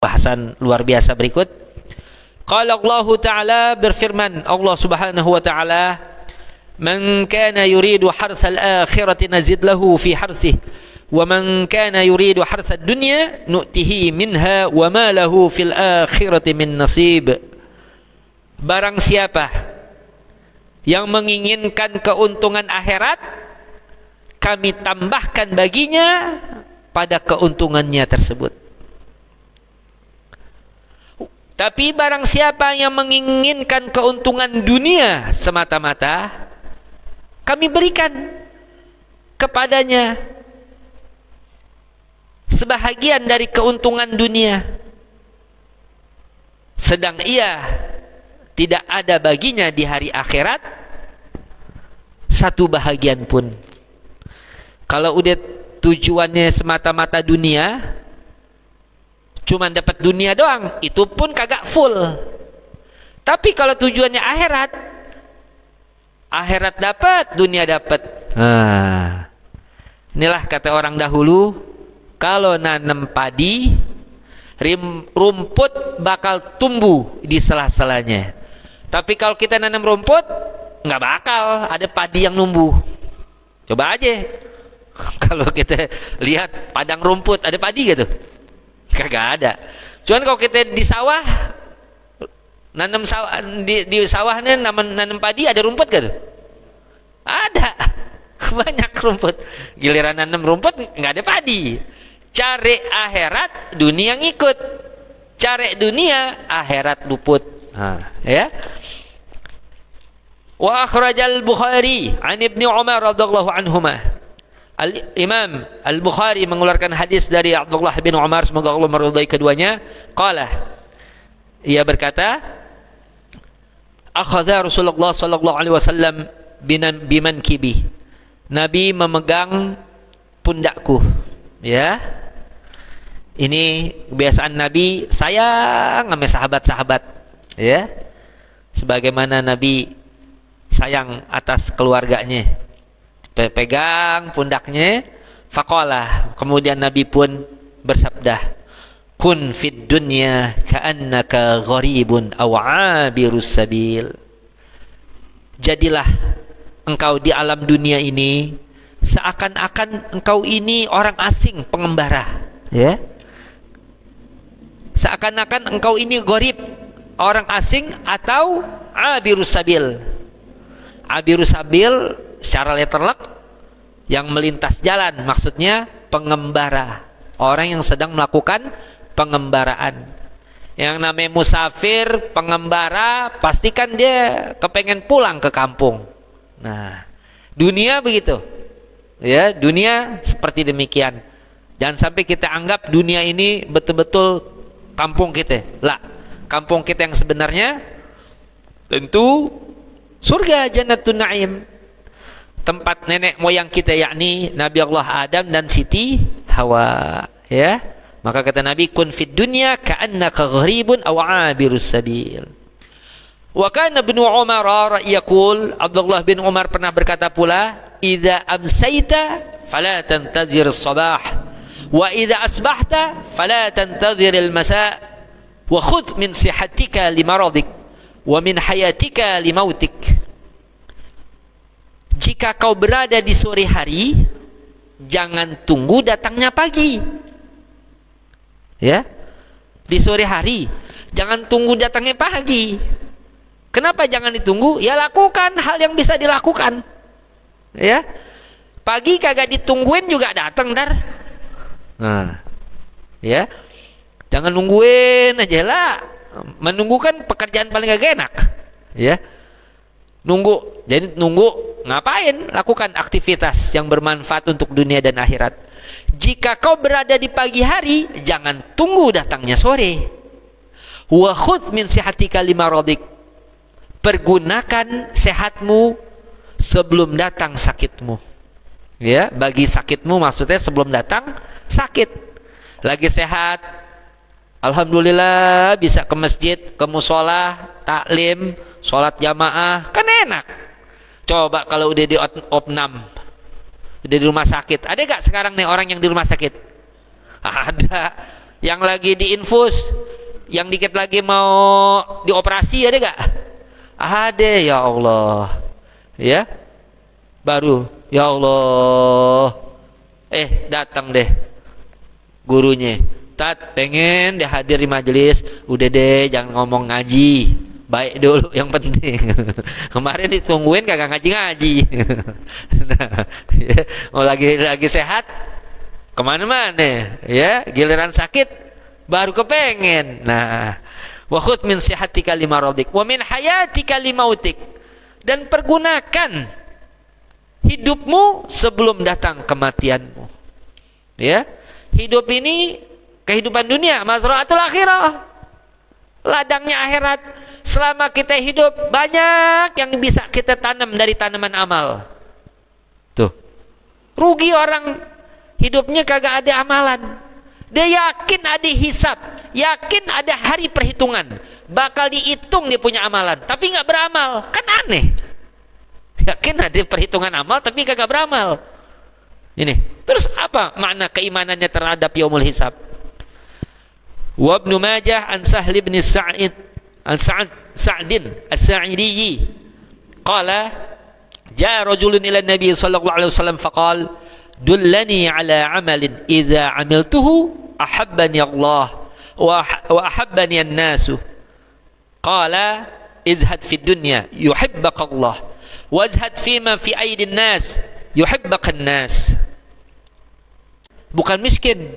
bahasan luar biasa berikut. Qala Allah Ta'ala, berfirman Allah Subhanahu wa Ta'ala, "Man kana yuridu harthal akhirati nazid lahu fi harthih, wa man kana yuridu harthad dunya nu'tihi minha wa ma lahu fil akhirati min nasib." Barang siapa yang menginginkan keuntungan akhirat, kami tambahkan baginya pada keuntungannya tersebut. Tapi barang siapa yang menginginkan keuntungan dunia semata-mata, kami berikan kepadanya sebahagian dari keuntungan dunia, sedang ia tidak ada baginya di hari akhirat satu bahagian pun. Kalau udah tujuannya semata-mata dunia, cuma dapat dunia doang, itu pun kagak full. Tapi kalau tujuannya akhirat, akhirat dapat, dunia dapat. Inilah kata orang dahulu, kalau nanam padi, rumput bakal tumbuh di sela-selanya. Tapi kalau kita nanam rumput, nggak bakal ada padi yang numbuh. Coba aja, kalau kita lihat padang rumput, ada padi gitu? Kagak ada. Cuman kalau kita di sawah, nanam sawah, di sawahnya nanam padi, ada rumput gak tuh? Ada. Banyak rumput. Giliran nanam rumput nggak ada padi. Cari akhirat, dunia ngikut. Cari dunia, akhirat luput. Ya. Wa akhrajal Bukhari an Ibnu Umar radhiyallahu anhuma. Imam Al-Bukhari mengeluarkan hadis dari Abdullah bin Umar, semoga Allah meridai keduanya. Qala, ia berkata, akhadha Rasulullah sallallahu alaihi wasallam bimankibi. Nabi memegang pundakku. Ya. Ini kebiasaan Nabi, sayang sama sahabat-sahabat. Ya. Sebagaimana Nabi sayang atas keluarganya. Pegang pundaknya, faqala, kemudian Nabi pun bersabda, kun fid dunya ka'annaka gharibun aw 'abirus sabil. Jadilah engkau di alam dunia ini seakan-akan engkau ini orang asing, pengembara, ya. Seakan-akan engkau ini gharib, orang asing, atau 'abirus sabil. 'Abirus sabil secara letterlek yang melintas jalan, maksudnya pengembara, orang yang sedang melakukan pengembaraan. Yang namanya musafir, pengembara, pastikan dia kepengen pulang ke kampung. Nah, dunia begitu, ya, dunia seperti demikian. Jangan sampai kita anggap dunia ini betul-betul kampung kita. Lah, kampung kita yang sebenarnya tentu surga, Jannatun Naim, tempat nenek moyang kita, yakni Nabi Allah Adam dan Siti Hawa, ya. Maka kata Nabi, kun fid dunya ka'annaka gharibun aw 'abirus sabil. Wa kana Ibnu Umar yaqul, Abdullah bin Umar pernah berkata pula, idza amsayta fala tantazir as-sabah wa idza asbahta fala tantazir al-masa wa khudh min sihatika limaradik wa min hayatika limautik. Jika kau berada di sore hari, jangan tunggu datangnya pagi. Ya, di sore hari, jangan tunggu datangnya pagi. Kenapa jangan ditunggu? Ya, lakukan hal yang bisa dilakukan. Ya, pagi kagak ditungguin juga datang dar. Nah, ya, jangan nungguin aja lah. Menunggu kan pekerjaan paling gak enak. Ya. Nunggu, jadi nunggu ngapain? Lakukan aktivitas yang bermanfaat untuk dunia dan akhirat. Jika kau berada di pagi hari, jangan tunggu datangnya sore. Wa khudh min sihatika limaradik. Pergunakan sehatmu sebelum datang sakitmu. Ya, bagi sakitmu maksudnya sebelum datang sakit. Lagi sehat, alhamdulillah bisa ke masjid, ke musola, taklim, sholat jamaah, kan enak. Coba kalau udah di opnam, udah di rumah sakit, ada gak sekarang nih orang yang di rumah sakit? Ada. Yang lagi diinfus, yang dikit lagi mau dioperasi, ada gak? Ada, ya Allah. Ya, baru, ya Allah. Datang deh gurunya. Tat, pengen deh hadir di majelis. Udah deh, jangan ngomong ngaji. Baik dulu yang penting. Kemarin ditungguin kagak ngaji-ngaji. Nah, ya, mau lagi sehat kemana-mana, ya, giliran sakit baru kepengen. Nah, wa khudh min sihatika limaradik wa min hayatika limautik, dan pergunakan hidupmu sebelum datang kematianmu. Ya, hidup ini kehidupan dunia, mazra'atul akhirah, ladangnya akhirat. Selama kita hidup, banyak yang bisa kita tanam dari tanaman amal. Tuh, rugi orang hidupnya kagak ada amalan. Dia yakin ada hisab, yakin ada hari perhitungan, bakal dihitung dia punya amalan, tapi nggak beramal. Kan aneh. Yakin ada perhitungan amal tapi kagak beramal. Ini terus apa makna keimanannya terhadap yaumul hisab? Wa Ibnu Majah an Sahl bin Sa'id an Sa'din As-Sa'idi qala jaa rajulun ila Nabi sallallahu alaihi wasallam faqala dullani ala amalin idza amiltuhu ahabbani Allah wa ahabbani an-nas. Qala izhad fid dunya yuhibbaka Allah wazhad fima fi aidin nas yuhibbaka an-nas. Bukan miskin,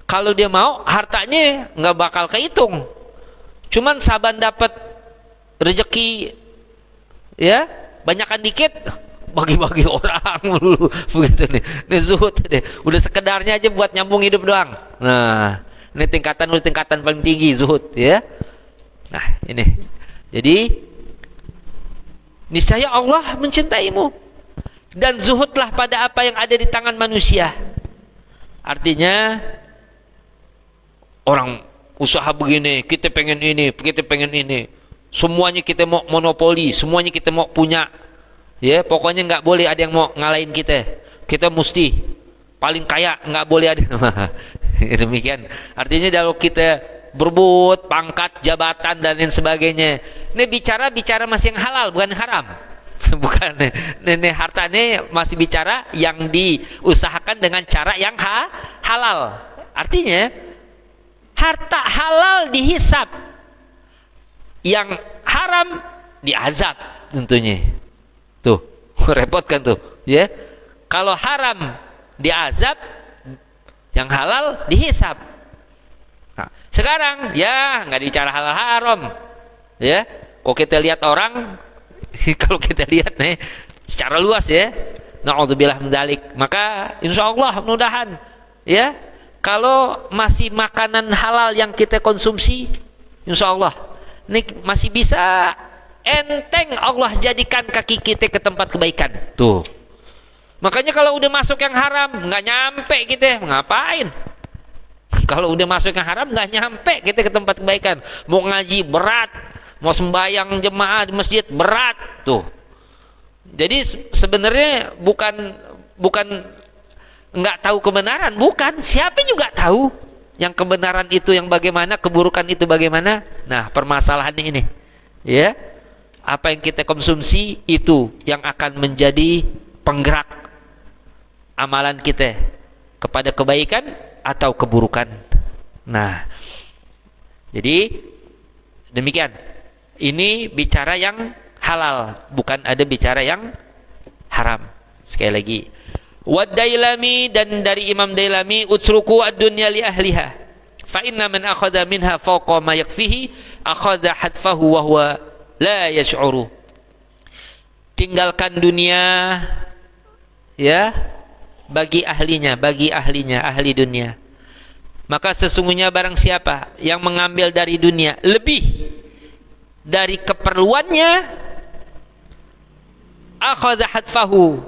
kalau dia mau hartanya nggak bakal kehitung, cuman saban dapat rezeki, ya, banyakan dikit bagi-bagi orang dulu begitu nih. Ini zuhud deh, udah sekedarnya aja buat nyambung hidup doang. Nah, ini tingkatan paling tinggi zuhud, ya. Nah, ini jadi niscaya Allah mencintaimu, dan zuhudlah pada apa yang ada di tangan manusia. Artinya orang usaha begini, kita pengen ini, semuanya kita mau monopoli, semuanya kita mau punya, ya, pokoknya nggak boleh ada yang mau ngalahin kita. Kita mesti paling kaya, nggak boleh ada. Demikian. Artinya kalau kita berebut pangkat, jabatan dan lain sebagainya, ini bicara masih yang halal, bukan haram. Bukan, ini hartanya masih bicara yang diusahakan dengan cara yang halal. Artinya harta halal dihisab, yang haram diazab tentunya. Tuh, repot kan tuh, ya. Kalau haram diazab, yang halal dihisab. Nah, sekarang ya nggak bicara halal haram, ya. Kok kita lihat orang, kalau kita lihat nih secara luas, ya, na'udzubillah min dzalik, maka insyaallah mudah-mudahan, ya, kalau masih makanan halal yang kita konsumsi, insyaallah ini masih bisa enteng Allah jadikan kaki kita ke tempat kebaikan. Tuh, makanya kalau udah masuk yang haram nggak nyampe kita, ngapain? Kalau udah masuk yang haram nggak nyampe kita ke tempat kebaikan. Mau ngaji berat, mau sembahyang jemaah di masjid berat. Tuh, jadi sebenarnya bukan nggak tahu kebenaran, bukan, siapa juga tahu yang kebenaran itu yang bagaimana, keburukan itu bagaimana. Nah, permasalahannya ini, ya, apa yang kita konsumsi itu yang akan menjadi penggerak amalan kita kepada kebaikan atau keburukan. Nah, jadi demikian. Ini bicara yang halal, bukan ada bicara yang haram. Sekali lagi, Wad-Dailami, dan dari Imam Dailami, utsruku ad-dunya li ahliha fa inna man akhadha minha fawqa ma yakfihi akhadha hadfahu wa huwa la yash'uru. Tinggalkan dunia, ya, bagi ahlinya, ahli dunia. Maka sesungguhnya barang siapa yang mengambil dari dunia lebih dari keperluannya, akhadha hadfahu,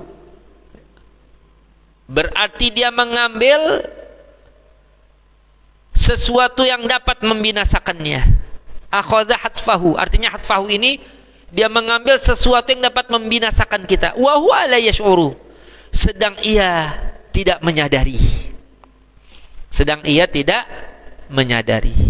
berarti dia mengambil sesuatu yang dapat membinasakannya. Akhadha hadfahu, artinya hadfahu ini dia mengambil sesuatu yang dapat membinasakan kita. Wa huwa la yash'uru, sedang ia tidak menyadari. menyadari.